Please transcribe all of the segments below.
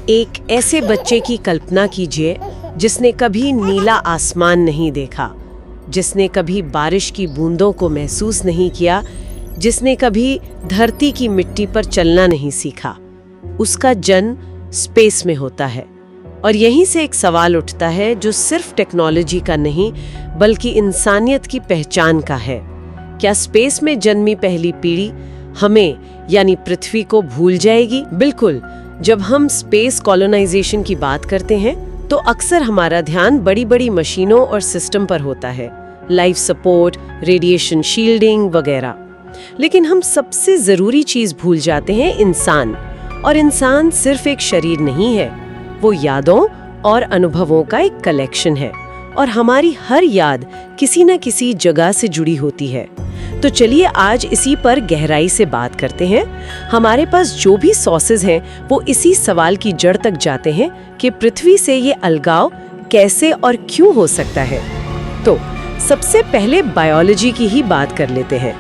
एक ऐसे बच्चे की कल्पना कीजिए जिसने कभी नीला आसमान नहीं देखा, जिसने कभी बारिश की बूंदों को महसूस नहीं किया, जिसने कभी धरती की मिट्टी पर चलना नहीं सीखा। उसका जन्म स्पेस में होता है और यहीं से एक सवाल उठता है जो सिर्फ टेक्नोलॉजी का नहीं बल्कि इंसानियत की पहचान का है। क्या स्पेस में जन्मी पहली पीढ़ी हमें यानी पृथ्वी को भूल जाएगी? बिल्कुल। जब हम स्पेस कॉलोनाइजेशन की बात करते हैं तो अक्सर हमारा ध्यान बड़ी बड़ी मशीनों और सिस्टम पर होता है, लाइफ सपोर्ट, रेडिएशन शील्डिंग वगैरह। लेकिन हम सबसे जरूरी चीज भूल जाते हैं, इंसान। और इंसान सिर्फ एक शरीर नहीं है, वो यादों और अनुभवों का एक कलेक्शन है और हमारी हर याद किसी न किसी जगह से जुड़ी होती है। तो चलिए आज इसी पर गहराई से बात करते हैं। हमारे पास जो भी सोर्सेज हैं वो इसी सवाल की जड़ तक जाते हैं कि पृथ्वी से ये अलगाव कैसे और क्यों हो सकता है। तो सबसे पहले बायोलॉजी की ही बात कर लेते हैं।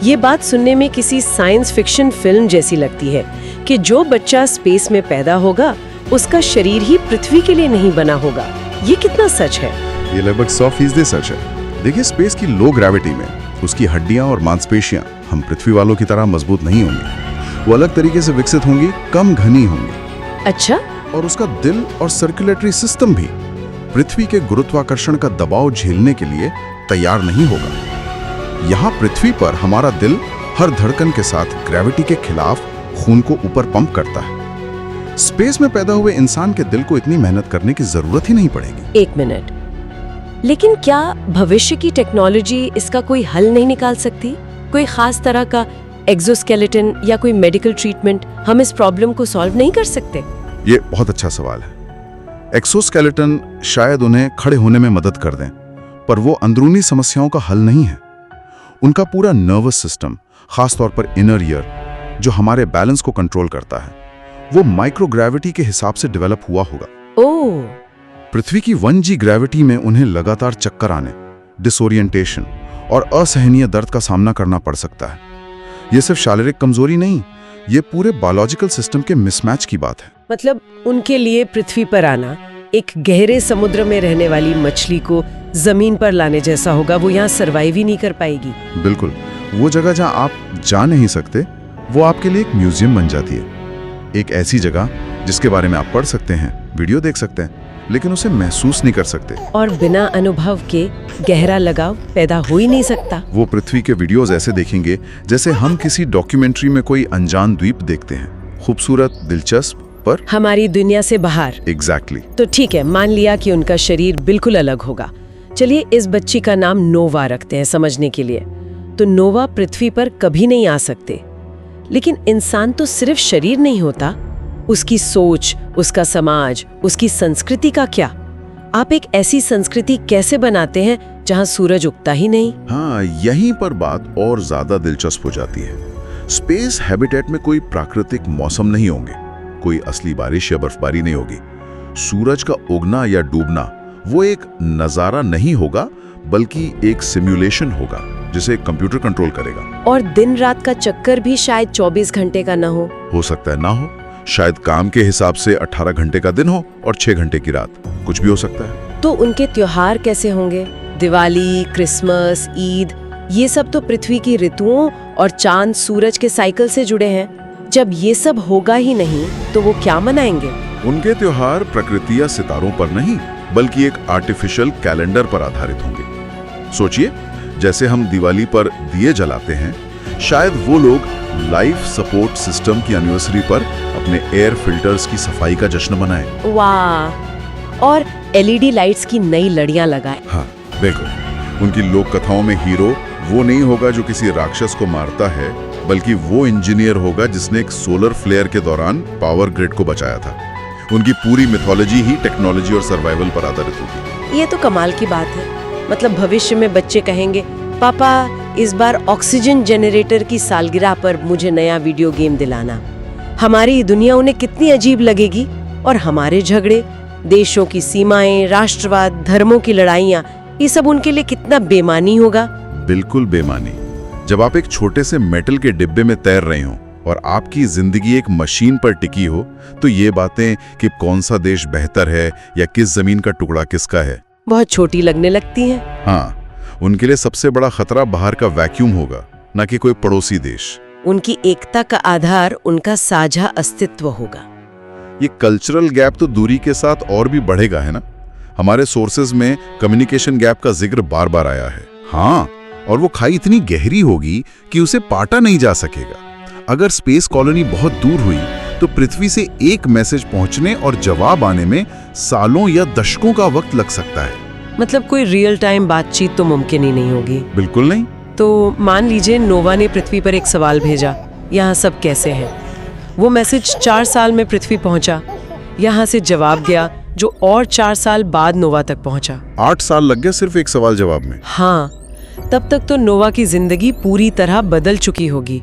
ये बात सुनने में किसी साइंस फिक्शन फिल्म जैसी लगती है कि जो बच्चा स्पेस में पैदा होगा उसका शरीर ही पृथ्वी के लिए नहीं बना होगा। ये कितना सच है? ये लगभग 100% सच है। देखिए, स्पेस की लो ग्रेविटी में उसकी हड्डियां और मांसपेशियां हम पृथ्वी वालों की तरह मजबूत नहीं होंगी। वो अलग तरीके से विकसित होंगी, कम घनी होंगी। अच्छा। और उसका दिल और सर्कुलेटरी सिस्टम भी पृथ्वी के गुरुत्वाकर्षण का दबाव झेलने के लिए तैयार नहीं होगा। यहाँ पृथ्वी पर हमारा दिल हर धड़कन के साथ ग्रेविटी के खिलाफ खून को ऊपर पंप करता है। स्पेस में पैदा हुए इंसान के दिल को इतनी मेहनत करने की जरूरत ही नहीं पड़ेगी। एक मिनट, लेकिन क्या भविष्य की टेक्नोलॉजी इसका कोई हल नहीं निकाल सकती? कोई खास तरह का एक्सोस्केलेटन या कोई मेडिकल ट्रीटमेंट हम इस प्रॉब्लम को सॉल्व नहीं कर सकते? ये बहुत अच्छा सवाल है। एक्सोस्केलेटन शायद उन्हें खड़े होने में मदद कर दें, पर वो अंदरूनी समस्याओं का हल नहीं है। उनका पूरा नर्वस सिस्टम, खासतौर पर इनर ईयर, जो हमारे बैलेंस को कंट्रोल करता है, वो माइक्रोग्रेविटी के हिसाब से डेवलप हुआ होगा। ओह। पृथ्वी की 1G ग्रेविटी में उन्हें लगातार चक्कर आने, डिसोरिएंटेशन और असहनीय दर्द का सामना करना पड़ सकता है। ये सिर्फ शारीरिक कमजोरी नहीं, ये पूरे बायोलॉजिकल सिस्टम के मिसमैच की बात है। मतलब उनके लिए पृथ्वी पर आना एक गहरे समुद्र में रहने वाली मछली को जमीन पर लाने जैसा होगा। वो यहाँ सर्वाइव ही नहीं कर पाएगी। बिल्कुल। वो जगह जहाँ आप जा नहीं सकते, वो आपके लिए एक म्यूजियम बन जाती है। एक ऐसी जगह जिसके बारे में आप पढ़ सकते हैं, वीडियो देख सकते हैं, लेकिन उसे महसूस नहीं कर सकते। और बिना अनुभव के गहरा लगाव पैदा हो ही नहीं सकता। वो पृथ्वी के वीडियोस ऐसे देखेंगे जैसे हम किसी डॉक्यूमेंट्री में कोई अनजान द्वीप देखते हैं, खूबसूरत, दिलचस्प, पर हमारी दुनिया से बाहर। एग्जैक्टली। तो ठीक है, मान लिया कि उनका शरीर बिल्कुल अलग होगा। चलिए इस बच्ची का नाम नोवा रखते हैं समझने के लिए। तो नोवा पृथ्वी पर कभी नहीं आ सकते, लेकिन इंसान तो सिर्फ शरीर नहीं होता, उसकी सोच, उसका समाज, उसकी संस्कृति का क्या? आप एक ऐसी संस्कृति कैसे बनाते हैं जहां सूरज उगता ही नहीं? हाँ, यहीं पर बात और ज्यादा दिलचस्प हो जाती है। स्पेस हैबिटेट में कोई प्राकृतिक मौसम नहीं होंगे, कोई असली बारिश या बर्फबारी नहीं होगी। सूरज का उगना या डूबना वो एक नजारा नहीं होगा, बल्कि एक सिमुलेशन होगा जिसे कंप्यूटर कंट्रोल करेगा। और दिन रात का चक्कर भी शायद 24 घंटे का ना हो सकता है ना हो। शायद काम के हिसाब से 18 घंटे का दिन हो और 6 घंटे की रात, कुछ भी हो सकता है। तो उनके त्योहार कैसे होंगे? दिवाली, क्रिसमस, ईद, ये सब तो पृथ्वी की ऋतुओं और चांद सूरज के साइकिल से जुड़े हैं। जब ये सब होगा ही नहीं तो वो क्या मनाएंगे? उनके त्योहार प्रकृति या सितारों पर नहीं, बल्कि एक आर्टिफिशियल कैलेंडर पर आधारित होंगे। सोचिए, जैसे हम दिवाली पर दिए जलाते हैं, शायद वो लोग लाइफ सपोर्ट सिस्टम की एनिवर्सरी पर अपने एयर फिल्टर्स की सफाई का जश्न मनाएं। वाह। और LED लाइट्स की नई लड़ियां लगाएं। हाँ, बिल्कुल। उनकी लोक कथाओं में हीरो वो नहीं होगा जो किसी राक्षस को मारता है, बल्कि वो इंजीनियर होगा जिसने एक सोलर फ्लेयर के दौरान पावर ग्रिड को बचाया था। उनकी पूरी मिथोलॉजी ही टेक्नोलॉजी और सर्वाइवल पर आधारित होगी। ये तो कमाल की बात है। मतलब भविष्य में बच्चे कहेंगे, पापा इस बार ऑक्सीजन जनरेटर की सालगिरह पर मुझे नया वीडियो गेम दिलाना। हमारी दुनिया उन्हें कितनी अजीब लगेगी। और हमारे झगड़े, देशों की सीमाएं, राष्ट्रवाद, धर्मों की लड़ाइयाँ, ये सब उनके लिए कितना बेमानी होगा। बिल्कुल बेमानी। जब आप एक छोटे से मेटल के डिब्बे में तैर रहे हो और आपकी जिंदगी एक मशीन पर टिकी हो, तो ये बातें कि कौन सा देश बेहतर है या किस जमीन का टुकड़ा किसका है, बहुत छोटी लगने लगती हैं। हाँ, उनके लिए सबसे बड़ा खतरा बाहर का वैक्यूम होगा, न कि कोई पड़ोसी देश। उनकी एकता का आधार उनका साझा अस्तित्व होगा। ये कल्चरल गैप तो दूरी के साथ और भी बढ़ेगा, है ना? हमारे सोर्सेज में कम्युनिकेशन गैप का जिक्र बार बार आया है। हाँ, और वो खाई इतनी गहरी होगी कि उसे पाटा नहीं जा सकेगा। अगर स्पेस कॉलोनी बहुत दूर हुई तो पृथ्वी से एक मैसेज पहुंचने और जवाब आने में सालों या दशकों का वक्त लग सकता है। मतलब कोई रियल टाइम बातचीत तो मुमकिन ही नहीं होगी। बिल्कुल नहीं। तो मान लीजिए नोवा ने पृथ्वी पर एक सवाल भेजा, यहाँ सब कैसे हैं? वो मैसेज 4 साल में पृथ्वी पहुंचा, यहाँ से जवाब गया जो और 4 साल बाद नोवा तक पहुंचा। 8 साल लग गए सिर्फ एक सवाल जवाब में। हाँ, तब तक तो नोवा की जिंदगी पूरी तरह बदल चुकी होगी।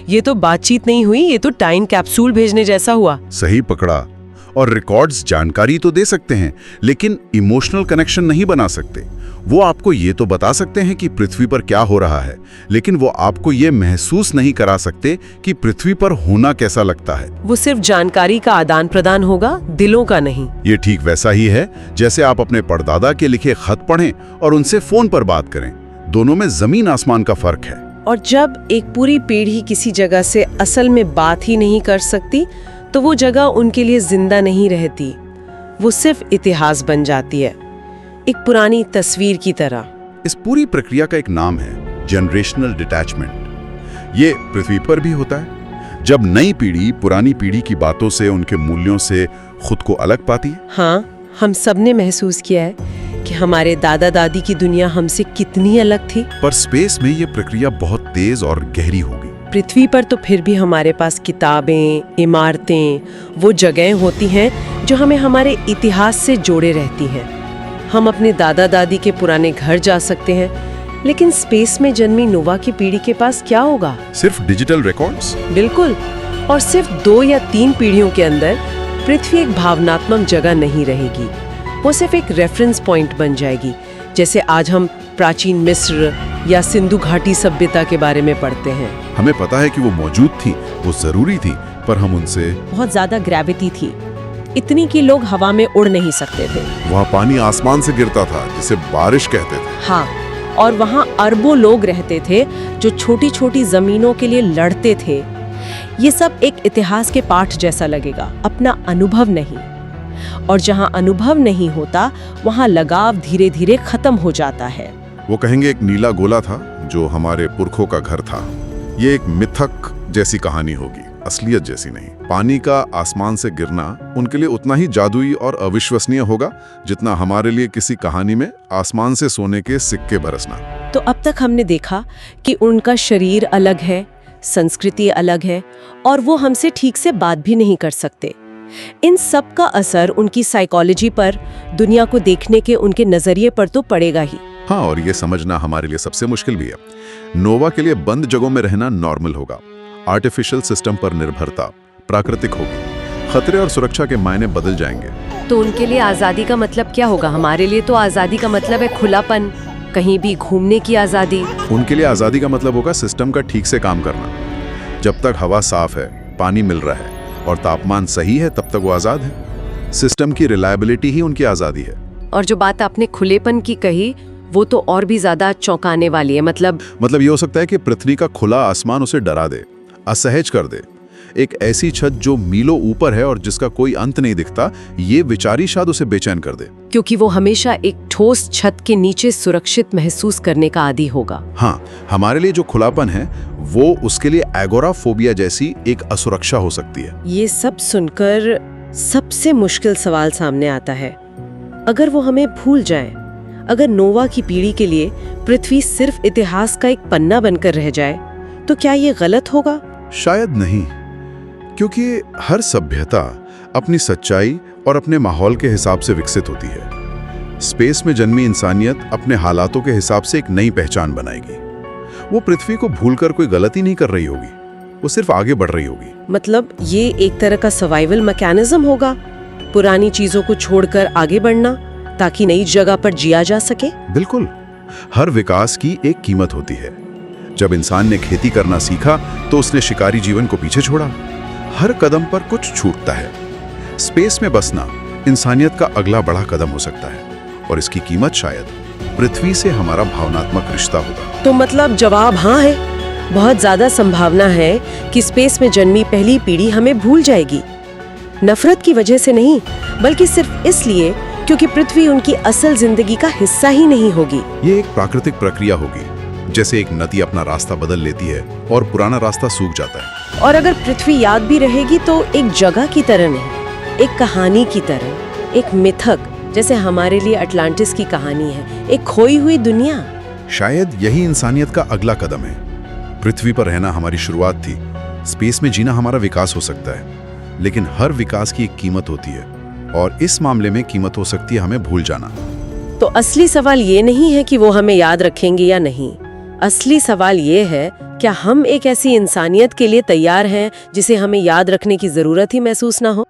ये तो बातचीत नहीं हुई, ये तो टाइम कैप्सूल भेजने जैसा हुआ। सही पकड़ा। और रिकॉर्ड्स जानकारी तो दे सकते हैं, लेकिन इमोशनल कनेक्शन नहीं बना सकते। वो आपको ये तो बता सकते हैं कि पृथ्वी पर क्या हो रहा है, लेकिन वो आपको ये महसूस नहीं करा सकते कि पृथ्वी पर होना कैसा लगता है। वो सिर्फ जानकारी का आदान प्रदान होगा, दिलों का नहीं। ये ठीक वैसा ही है जैसे आप अपने परदादा के लिखे खत पढ़ें और उनसे फोन पर बात करें। दोनों में जमीन आसमान का फर्क है। और जब एक पूरी पीढ़ी किसी जगह से असल में बात ही नहीं कर सकती, तो वो जगह उनके लिए जिंदा नहीं रहती, वो सिर्फ इतिहास बन जाती है, एक पुरानी तस्वीर की तरह। इस पूरी प्रक्रिया का एक नाम है जनरेशनल डिटैचमेंट। ये पृथ्वी पर भी होता है, जब नई पीढ़ी पुरानी पीढ़ी की बातों से, उनके मूल्यों से खुद को अलग पाती है। हाँ, हम सबने महसूस किया है कि हमारे दादा दादी की दुनिया हमसे कितनी अलग थी। पर स्पेस में ये प्रक्रिया बहुत तेज और गहरी होगी। पृथ्वी पर तो फिर भी हमारे पास किताबें, इमारतें, वो जगहें होती हैं जो हमें हमारे इतिहास से जोड़े रहती हैं। हम अपने दादा दादी के पुराने घर जा सकते हैं, लेकिन स्पेस में जन्मी नोवा की पीढ़ी के पास क्या होगा? सिर्फ डिजिटल रिकॉर्ड्स? बिल्कुल। और सिर्फ 2 या 3 पीढ़ियों के अंदर पृथ्वी एक भावनात्मक जगह नहीं रहेगी, वो सिर्फ एक रेफरेंस पॉइंट बन जाएगी। जैसे आज हम प्राचीन मिस्र या सिंधु घाटी सभ्यता के बारे में पढ़ते हैं। हमें पता है कि वो मौजूद थी, वो जरूरी थी, पर हम उनसे बहुत ज्यादा ग्रेविटी थी, इतनी कि लोग हवा में उड़ नहीं सकते थे। वहाँ पानी आसमान से गिरता था, जिसे बारिश कहते थे। हाँ, और वहाँ अरबों लोग रहते थे जो छोटी छोटी जमीनों के लिए लड़ते थे। ये सब एक इतिहास के पाठ जैसा लगेगा, अपना अनुभव नहीं। और जहाँ अनुभव नहीं होता, वहाँ लगाव धीरे धीरे खत्म हो जाता है। वो कहेंगे एक नीला गोला था जो हमारे पुरखों का घर था। ये एक मिथक जैसी कहानी होगी, असलियत जैसी नहीं। पानी का आसमान से गिरना उनके लिए उतना ही जादुई और अविश्वसनीय होगा जितना हमारे लिए किसी कहानी में आसमान से सोने के सिक्के बरसना। तो अब तक हमने देखा कि उनका शरीर अलग है, संस्कृति अलग है, और वो हमसे ठीक से बात भी नहीं कर सकते। इन सब का असर उनकी साइकोलॉजी पर, दुनिया को देखने के उनके नजरिए पर तो पड़ेगा ही। हाँ, और ये समझना हमारे लिए सबसे मुश्किल भी है। नोवा के लिए बंद जगहों में रहना नॉर्मल होगा। आर्टिफिशियल सिस्टम पर निर्भरता प्राकृतिक होगी। खतरे और सुरक्षा के मायने बदल जाएंगे। तो उनके लिए आज़ादी का मतलब क्या होगा? हमारे लिए तो आज़ादी का मतलब है खुलापन, कहीं भी घूमने की आज़ादी। उनके लिए आज़ादी का मतलब होगा सिस्टम का ठीक से काम करना। जब तक हवा साफ है, पानी मिल रहा है और तापमान सही है, तब तक वो आज़ाद है। सिस्टम की रिलायबिलिटी ही उनकी आज़ादी है। और जो बात आपने खुलेपन की कही, वो तो और भी ज्यादा चौंकाने वाली है। मतलब ये हो सकता है कि पृथ्वी का खुला आसमान उसे डरा दे, असहज कर दे। एक ऐसी छत जो मीलों ऊपर है और जिसका कोई अंत नहीं दिखता, ये विचारी शायद उसे बेचैन कर दे। क्योंकि वो हमेशा एक ठोस छत के नीचे सुरक्षित महसूस करने का आदी होगा। हाँ, हमारे लिए जो खुलापन है वो उसके लिए एगोराफोबिया जैसी एक असुरक्षा हो सकती है। ये सब सुनकर सबसे मुश्किल सवाल सामने आता है, अगर वो हमें भूल जाए, अगर नोवा की पीढ़ी के लिए पृथ्वी सिर्फ इतिहास का एक पन्ना बनकर रह जाए, तो क्या ये गलत होगा? शायद नहीं, क्योंकि हर सभ्यता अपनी सच्चाई और अपने माहौल के हिसाब से विकसित होती है। स्पेस में जन्मी इंसानियत अपने हालातों के हिसाब से एक नई पहचान बनाएगी। वो पृथ्वी को भूलकर कोई गलती नहीं कर रही होगी, वो सिर्फ आगे बढ़ रही होगी। मतलब ये एक तरह का सर्वाइवल मैकेनिज्म होगा, पुरानी चीजों को छोड़कर आगे बढ़ना ताकि नई जगह पर जिया जा सके। बिल्कुल। हर विकास की एक कीमत होती है। जब इंसान ने खेती करना सीखा तो उसने शिकारी जीवन को पीछे छोड़ा। हर कदम पर कुछ छूटता है। स्पेस में बसना इंसानियत का अगला बड़ा कदम हो सकता है और इसकी कीमत शायद पृथ्वी से हमारा भावनात्मक रिश्ता होगा। तो मतलब जवाब हाँ है। बहुत ज्यादा संभावना है कि स्पेस में जन्मी पहली पीढ़ी हमें भूल जाएगी। नफरत की वजह से नहीं, बल्कि सिर्फ इसलिए क्योंकि पृथ्वी उनकी असल जिंदगी का हिस्सा ही नहीं होगी। ये एक प्राकृतिक प्रक्रिया होगी, जैसे एक नदी अपना रास्ता बदल लेती है और पुराना रास्ता सूख जाता है। और अगर पृथ्वी याद भी रहेगी तो एक जगह की तरह नहीं, एक कहानी की तरह, एक मिथक, जैसे हमारे लिए अटलांटिस की कहानी है, एक खोई हुई दुनिया। शायद यही इंसानियत का अगला कदम है। पृथ्वी पर रहना हमारी शुरुआत थी, स्पेस में जीना हमारा विकास हो सकता है, लेकिन हर विकास की एक कीमत होती है और इस मामले में कीमत हो सकती है हमें भूल जाना। तो असली सवाल ये नहीं है कि वो हमें याद रखेंगे या नहीं। असली सवाल ये है, क्या हम एक ऐसी इंसानियत के लिए तैयार हैं जिसे हमें याद रखने की जरूरत ही महसूस ना हो।